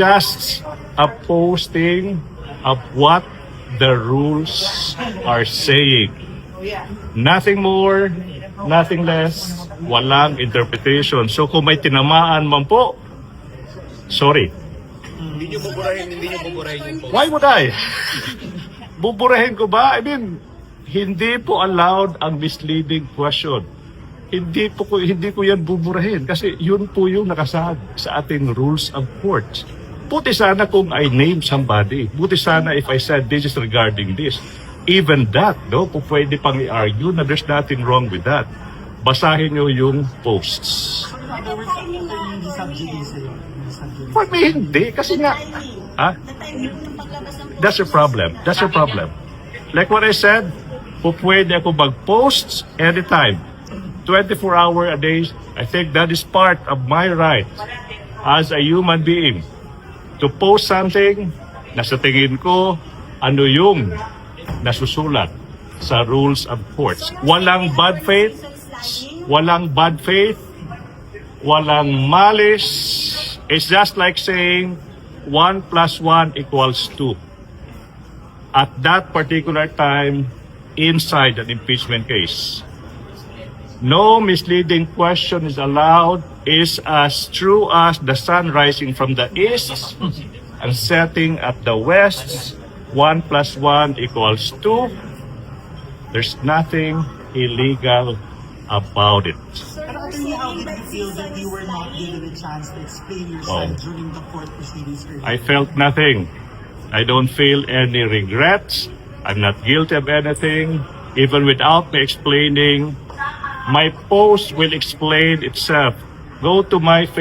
just a posting of what the rules are saying. Nothing more, nothing less, walang interpretation. So kung may tinamaan man po, sorry. Hindi nyo buburahin yung post. Why would I? Buburahin ko ba? I mean, hindi po allowed ang misleading question. Hindi ko yan buburahin kasi yun po yung nakasaad sa ating rules of court. Buti sana kung I name somebody. Buti sana if I said this is regarding this. Even that, no? Kung pwede pang i-argue na there's nothing wrong with that. Basahin nyo yung posts. For me, hindi. Kasi nga, that's your problem. That's your problem. Like what I said, kung pwede ako mag-post anytime, 24-hour a day, I think that is part of my right as a human being to post something na sa tingin ko ano yung nasusulat sa rules of courts. Walang bad faith, walang malice. It's just like saying 1 + 1 = 2. At that particular time, inside an impeachment case. No misleading question is allowed is as true as the sun rising from the east and setting at the west. 1 + 1 = 2. There's nothing illegal about it. Pero attorney, how did you feel that you were not given a chance to explain your side during the court proceedings? I felt nothing. I don't feel any regrets. I'm not guilty of anything. Even without me explaining, my post will explain itself. Go to my Facebook.